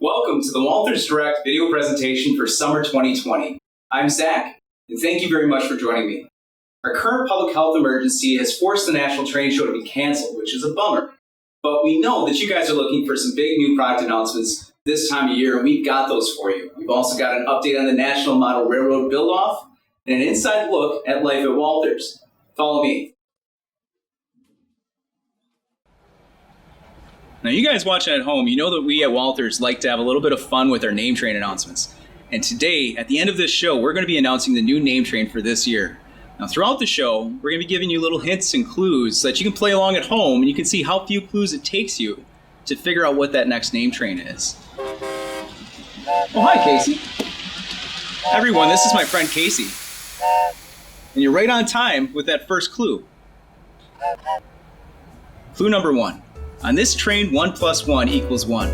Welcome to the Walthers Direct video presentation for summer 2020. I'm Zach, and thank you very much for joining me. Our current public health emergency has forced the National Train Show to be canceled, which is a bummer. But we know that you guys are looking for some big new product announcements this time of year, and we've got those for you. We've also got an update on the National Model Railroad build-off and an inside look at life at Walthers. Follow me. Now, you guys watching at home, you know that we at Walthers like to have a little bit of fun with our name train announcements. And today, at the end of this show, we're going to be announcing the new name train for this year. Now, throughout the show, we're going to be giving you little hints and clues so that you can play along at home and you can see how few clues it takes you to figure out what that next name train is. Oh, hi, Casey. Everyone, this is my friend Casey. And you're right on time with that first clue. Clue number 1. On this train, 1 + 1 = 1.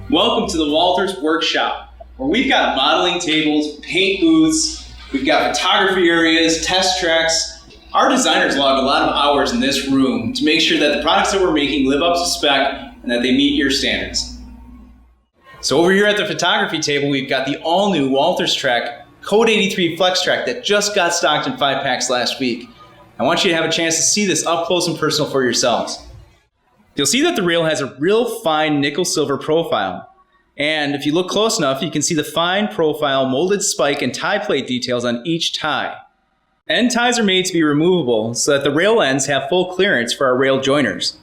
Welcome to the Walthers Workshop, where we've got modeling tables, paint booths, we've got photography areas, test tracks. Our designers log a lot of hours in this room to make sure that the products that we're making live up to spec and that they meet your standards. So over here at the photography table, we've got the all-new Walthers Track Code 83 Flex Track that just got stocked in 5-packs last week. I want you to have a chance to see this up close and personal for yourselves. You'll see that the rail has a real fine nickel silver profile. And if you look close enough, you can see the fine profile molded spike and tie plate details on each tie. End ties are made to be removable so that the rail ends have full clearance for our rail joiners.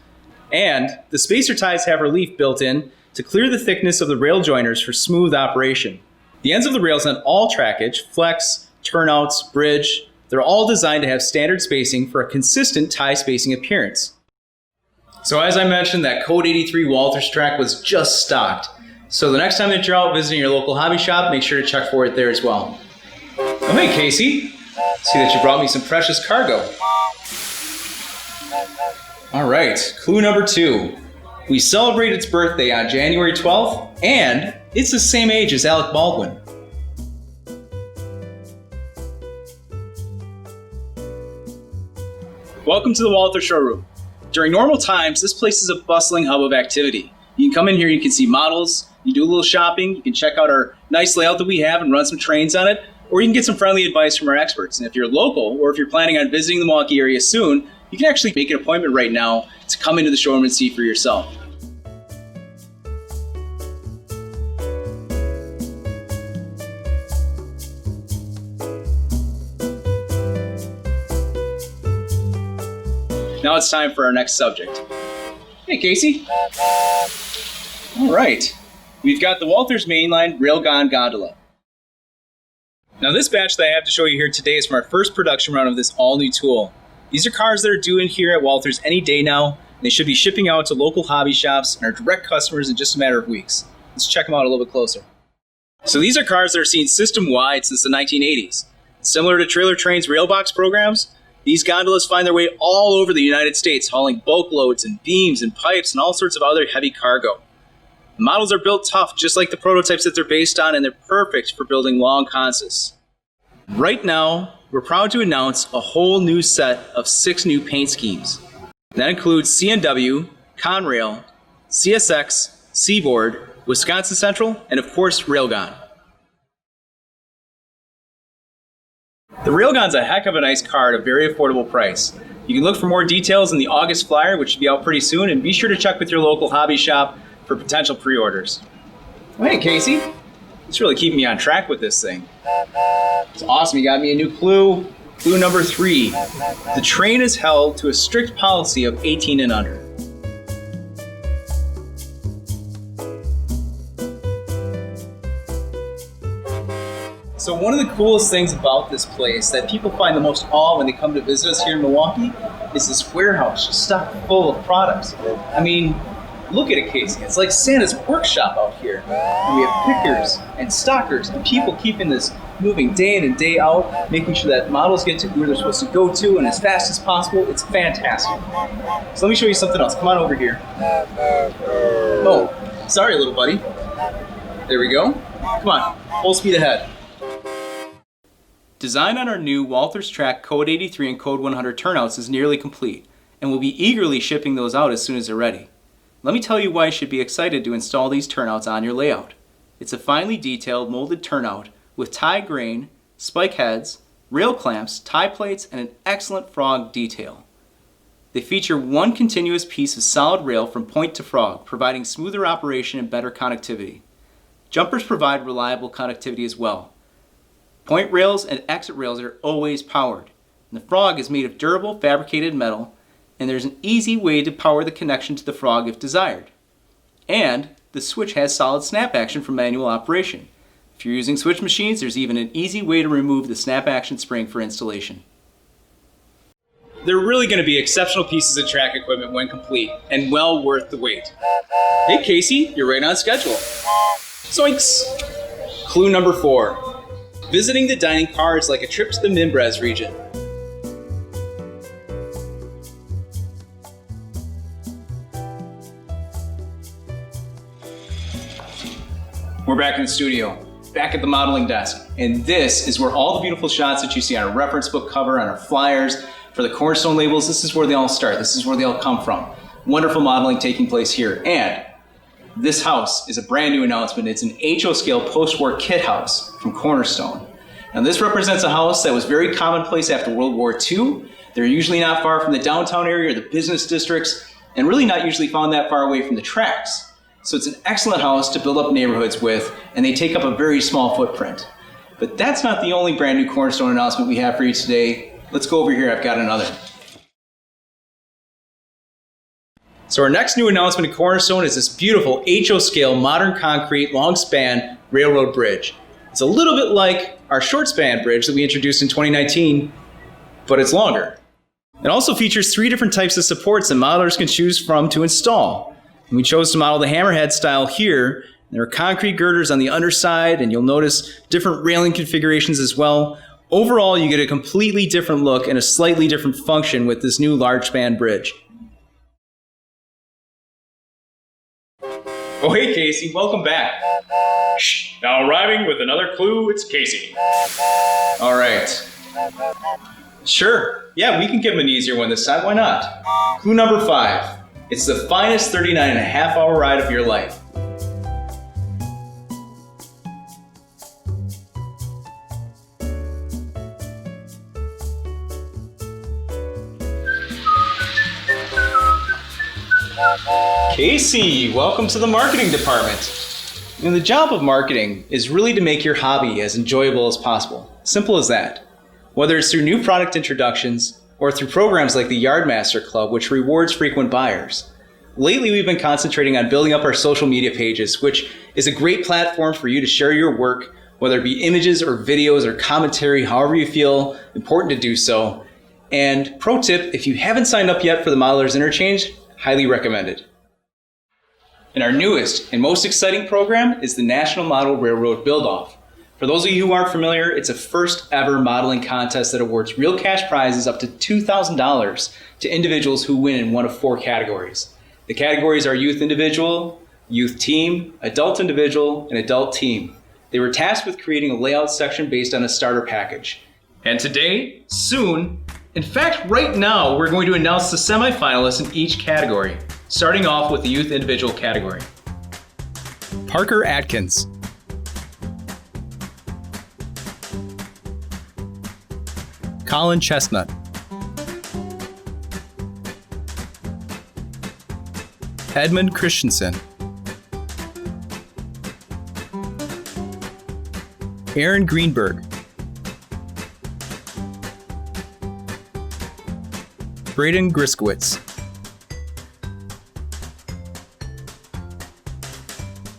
And the spacer ties have relief built in to clear the thickness of the rail joiners for smooth operation. The ends of the rails on all trackage, flex, turnouts, bridge, they're all designed to have standard spacing for a consistent tie spacing appearance. So as I mentioned, that Code 83 Walthers track was just stocked. So the next time that you're out visiting your local hobby shop, make sure to check for it there as well. Oh, hey, Casey. See that you brought me some precious cargo. All right, clue number 2. We celebrate its birthday on January 12th, and it's the same age as Alec Baldwin. Welcome to the Walthers Showroom. During normal times, this place is a bustling hub of activity. You can come in here, you can see models, you do a little shopping, you can check out our nice layout that we have and run some trains on it, or you can get some friendly advice from our experts. And if you're local, or if you're planning on visiting the Milwaukee area soon, you can actually make an appointment right now to come into the showroom and see for yourself. Now it's time for our next subject. Hey, Casey. All right. We've got the Walthers Mainline Railgun Gondola. Now this batch that I have to show you here today is from our first production run of this all-new tool. These are cars that are due in here at Walthers any day now. They should be shipping out to local hobby shops and our direct customers in just a matter of weeks. Let's check them out a little bit closer. So these are cars that are seen system-wide since the 1980s. Similar to Trailer Train's railbox programs, these gondolas find their way all over the United States, hauling bulk loads and beams and pipes and all sorts of other heavy cargo. The models are built tough, just like the prototypes that they're based on, and they're perfect for building long consists. Right now, we're proud to announce a whole new set of 6 new paint schemes. That includes CNW, Conrail, CSX, Seaboard, Wisconsin Central, and of course, Railgun. The Railgun's a heck of a nice car at a very affordable price. You can look for more details in the August flyer, which should be out pretty soon, and be sure to check with your local hobby shop for potential pre-orders. Oh, hey, Casey. It's really keeping me on track with this thing. It's awesome. You got me a new clue. Clue number 3. The train is held to a strict policy of 18 and under. So one of the coolest things about this place that people find the most awe when they come to visit us here in Milwaukee is this warehouse just stuck full of products. I mean, look at it, Casey. It's like Santa's workshop out here. And we have pickers and stockers and people keeping this moving day in and day out, making sure that models get to where they're supposed to go to and as fast as possible. It's fantastic. So let me show you something else. Come on over here. Oh, sorry, little buddy. There we go. Come on, full speed ahead. Design on our new Walthers Track Code 83 and Code 100 turnouts is nearly complete, and we'll be eagerly shipping those out as soon as they're ready. Let me tell you why you should be excited to install these turnouts on your layout. It's a finely detailed molded turnout with tie grain, spike heads, rail clamps, tie plates, and an excellent frog detail. They feature one continuous piece of solid rail from point to frog, providing smoother operation and better connectivity. Jumpers provide reliable connectivity as well. Point rails and exit rails are always powered. And the frog is made of durable fabricated metal, and there's an easy way to power the connection to the frog if desired. And the switch has solid snap action for manual operation. If you're using switch machines, there's even an easy way to remove the snap action spring for installation. They're really going to be exceptional pieces of track equipment when complete, and well worth the wait. Hey Casey, you're right on schedule. Zoinks! Clue number 4. Visiting the dining car is like a trip to the Mimbres region. We're back in the studio, back at the modeling desk, and this is where all the beautiful shots that you see on our reference book cover, on our flyers, for the Cornerstone labels, this is where they all start. This is where they all come from. Wonderful modeling taking place here. And this house is a brand new announcement. It's an HO scale post-war kit house from Cornerstone. Now this represents a house that was very commonplace after World War II. They're usually not far from the downtown area or the business districts, and really not usually found that far away from the tracks. So it's an excellent house to build up neighborhoods with, and they take up a very small footprint. But that's not the only brand new Cornerstone announcement we have for you today. Let's go over here, I've got another. So our next new announcement at Cornerstone is this beautiful HO scale modern concrete long span railroad bridge. It's a little bit like our short span bridge that we introduced in 2019, but it's longer. It also features 3 different types of supports that modelers can choose from to install. And we chose to model the hammerhead style here. There are concrete girders on the underside, and you'll notice different railing configurations as well. Overall, you get a completely different look and a slightly different function with this new large span bridge. Oh hey Casey, welcome back. Shh, now arriving with another clue, it's Casey. Alright. Sure, yeah, we can give him an easier one this time, why not? Clue number 5. It's the finest 39.5-hour ride of your life. Casey, welcome to the marketing department. The job of marketing is really to make your hobby as enjoyable as possible. Simple as that. Whether it's through new product introductions or through programs like the Yardmaster Club, which rewards frequent buyers. Lately, we've been concentrating on building up our social media pages, which is a great platform for you to share your work, whether it be images or videos or commentary, however you feel important to do so. And pro tip, if you haven't signed up yet for the Modelers Interchange, highly recommended. And our newest and most exciting program is the National Model Railroad Build-Off. For those of you who aren't familiar, it's a first ever modeling contest that awards real cash prizes up to $2,000 to individuals who win in one of 4 categories. The categories are youth individual, youth team, adult individual, and adult team. They were tasked with creating a layout section based on a starter package. And today, soon, in fact, right now, we're going to announce the semifinalists in each category, starting off with the youth individual category. Parker Atkins. Colin Chestnut. Edmund Christensen. Aaron Greenberg. Braden Griskowitz.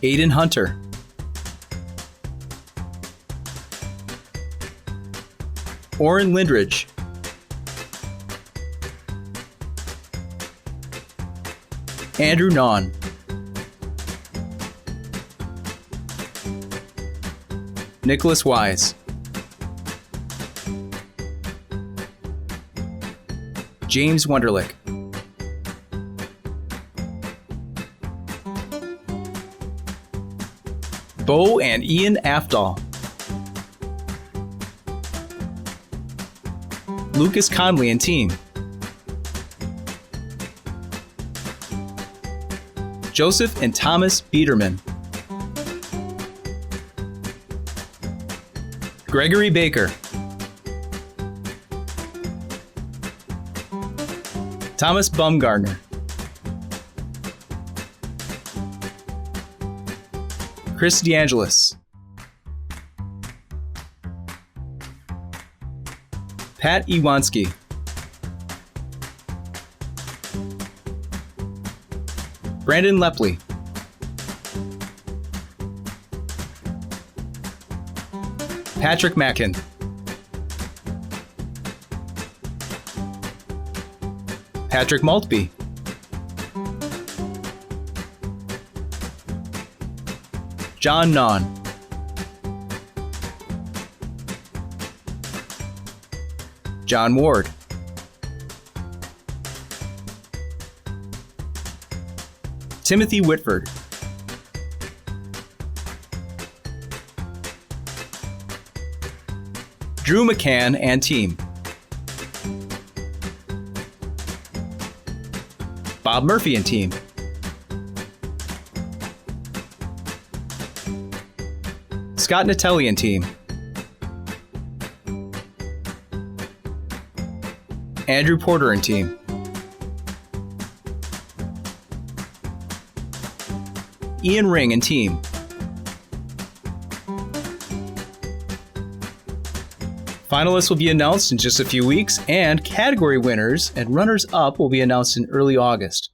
Aiden Hunter. Orrin Lindridge. Andrew Naun. Nicholas Wise. James Wunderlich. Bo and Ian Aftal. Lucas Conley and team. Joseph and Thomas Biederman. Gregory Baker. Thomas Baumgartner. Chris DeAngelis. Pat Iwanski. Brandon Lepley. Patrick Mackin. Patrick Maltby. John Naun. John Ward. Timothy Whitford. Drew McCann and team. Bob Murphy and team. Scott Natelli and team. Andrew Porter and team. Ian Ring and team. Finalists will be announced in just a few weeks, and category winners and runners-up will be announced in early August.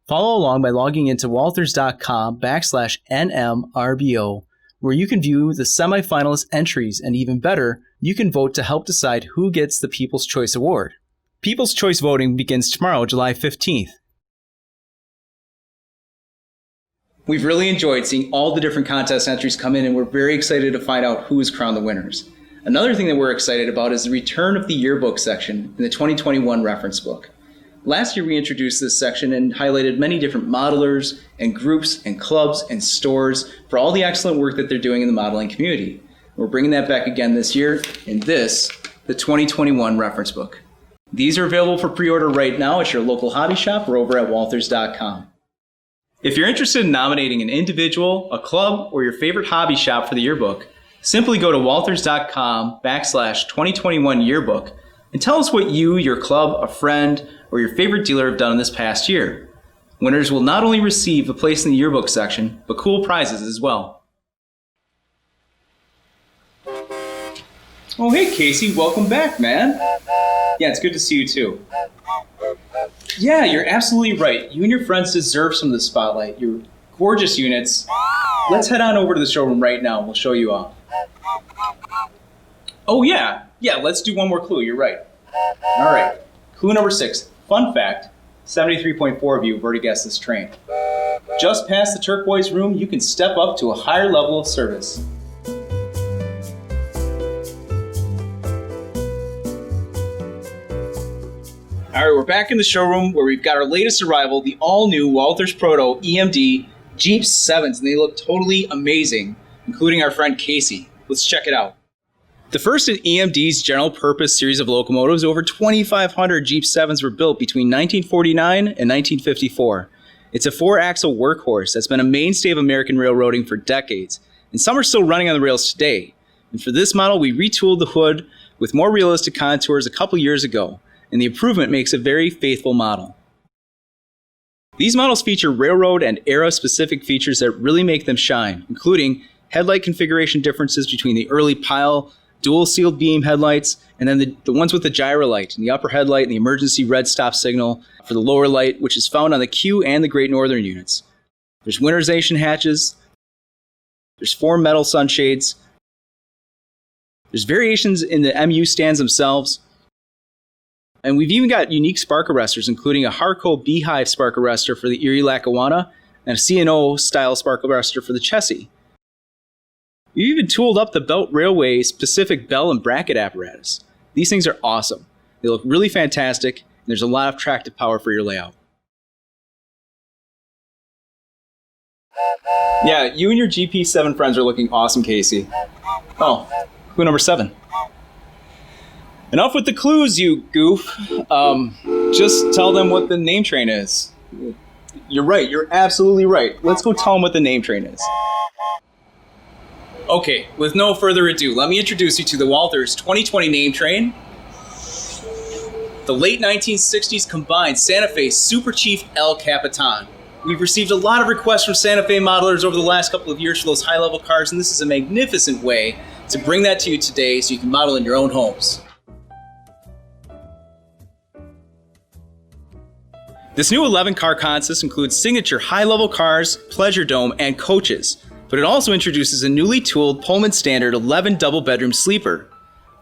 Follow along by logging into walthers.com/NMRBO, where you can view the semifinalist entries, and even better, you can vote to help decide who gets the People's Choice Award. People's Choice voting begins tomorrow, July 15th. We've really enjoyed seeing all the different contest entries come in, and we're very excited to find out who is crowned the winners. Another thing that we're excited about is the return of the yearbook section in the 2021 reference book. Last year we introduced this section and highlighted many different modelers and groups and clubs and stores for all the excellent work that they're doing in the modeling community. We're bringing that back again this year in the 2021 reference book. These are available for pre-order right now at your local hobby shop or over at walthers.com. If you're interested in nominating an individual, a club, or your favorite hobby shop for the yearbook, simply go to walthers.com/2021 yearbook and tell us what you, your club, a friend, or your favorite dealer have done in this past year. Winners will not only receive a place in the yearbook section, but cool prizes as well. Oh, hey Casey, welcome back, man. Yeah, it's good to see you too. Yeah, you're absolutely right. You and your friends deserve some of the spotlight. You're gorgeous units. Let's head on over to the showroom right now. We'll show you off. Oh yeah, let's do one more clue. You're right. All right, clue number 6. Fun fact, 73.4 of you have already guessed this train. Just past the turquoise room, you can step up to a higher level of service. All right, we're back in the showroom where we've got our latest arrival, the all-new Walthers Proto EMD Jeep 7s, and they look totally amazing, including our friend Casey. Let's check it out. The first in EMD's general purpose series of locomotives, over 2,500 Jeep 7s were built between 1949 and 1954. It's a 4-axle workhorse that's been a mainstay of American railroading for decades, and some are still running on the rails today. And for this model, we retooled the hood with more realistic contours a couple years ago, and the improvement makes a very faithful model. These models feature railroad and era-specific features that really make them shine, including headlight configuration differences between the early pile, dual sealed beam headlights, and then the ones with the gyro light, and the upper headlight and the emergency red stop signal for the lower light, which is found on the Q and the Great Northern units. There's winterization hatches, there's 4 metal sunshades, there's variations in the MU stands themselves, and we've even got unique spark arresters, including a Harco Beehive spark arrestor for the Erie Lackawanna and a C&O style spark arrestor for the Chessie. We've even tooled up the Belt Railway specific bell and bracket apparatus. These things are awesome. They look really fantastic, and there's a lot of tractive power for your layout. Yeah, you and your GP7 friends are looking awesome, Casey. Oh, clue number 7. Enough with the clues, you goof. Just tell them what the name train is. You're right. You're absolutely right. Let's go tell them what the name train is. Okay, with no further ado, let me introduce you to the Walthers 2020 name train. The late 1960s combined Santa Fe Super Chief El Capitan. We've received a lot of requests from Santa Fe modelers over the last couple of years for those high-level cars, and this is a magnificent way to bring that to you today so you can model in your own homes. This new 11-car consist includes signature high-level cars, Pleasure Dome, and coaches, but it also introduces a newly tooled Pullman Standard 11 double-bedroom sleeper,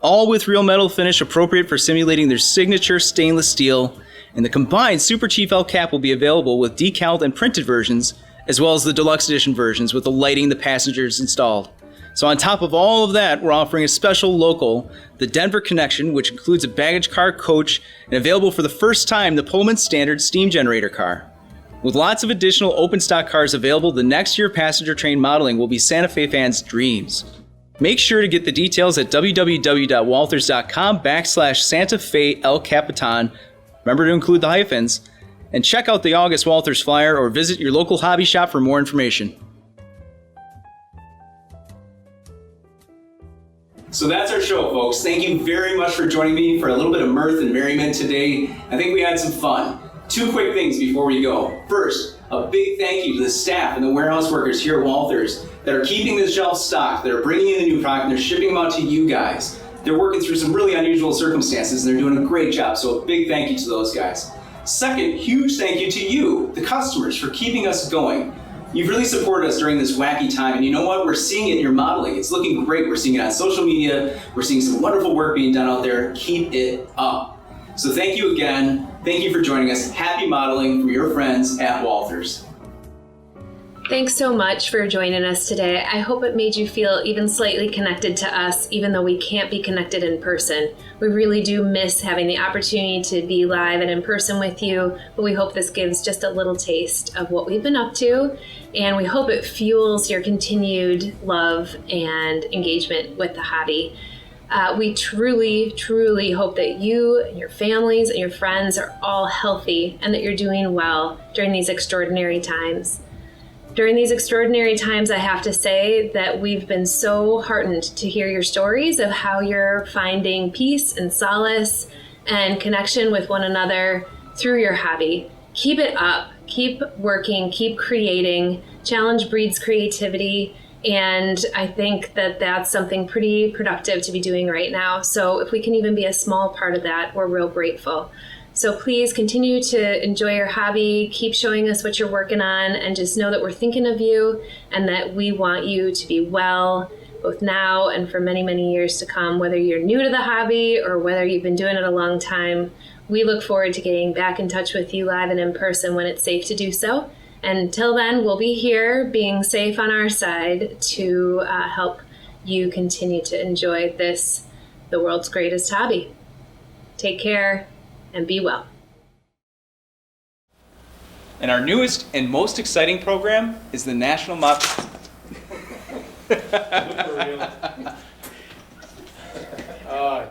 all with real metal finish appropriate for simulating their signature stainless steel, and the combined Super Chief El Cap will be available with decaled and printed versions, as well as the deluxe edition versions with the lighting the passengers installed. So on top of all of that, we're offering a special local, the Denver Connection, which includes a baggage car, coach, and available for the first time, the Pullman Standard steam generator car. With lots of additional open stock cars available, the next year passenger train modeling will be Santa Fe fans' dreams. Make sure to get the details at www.walthers.com/Santa Fe El Capitan. Remember to include the hyphens. And check out the August Walthers flyer or visit your local hobby shop for more information. So that's our show, folks. Thank you very much for joining me for a little bit of mirth and merriment today. I think we had some fun. Two quick things before we go. First, a big thank you to the staff and the warehouse workers here at Walthers that are keeping the shelves stocked, that are bringing in the new product, and they're shipping them out to you guys. They're working through some really unusual circumstances, and they're doing a great job, so a big thank you to those guys. Second, huge thank you to you, the customers, for keeping us going. You've really supported us during this wacky time, and you know what? We're seeing it in your modeling. It's looking great. We're seeing it on social media. We're seeing some wonderful work being done out there. Keep it up. So thank you again. Thank you for joining us. Happy modeling from your friends at Walthers. Thanks so much for joining us today. I hope it made you feel even slightly connected to us, even though we can't be connected in person. We really do miss having the opportunity to be live and in person with you, but we hope this gives just a little taste of what we've been up to, and we hope it fuels your continued love and engagement with the hobby. We truly, truly hope that you and your families and your friends are all healthy and that you're doing well during these extraordinary times. During these extraordinary times, I have to say that we've been so heartened to hear your stories of how you're finding peace and solace and connection with one another through your hobby. Keep it up, keep working, keep creating. Challenge breeds creativity, and I think that that's something pretty productive to be doing right now. So if we can even be a small part of that, we're real grateful. So please continue to enjoy your hobby, keep showing us what you're working on, and just know that we're thinking of you and that we want you to be well, both now and for many, many years to come. Whether you're new to the hobby or whether you've been doing it a long time, we look forward to getting back in touch with you live and in person when it's safe to do so. And until then, we'll be here being safe on our side to help you continue to enjoy this, the world's greatest hobby. Take care. And be well. And our newest and most exciting program is the National Oh,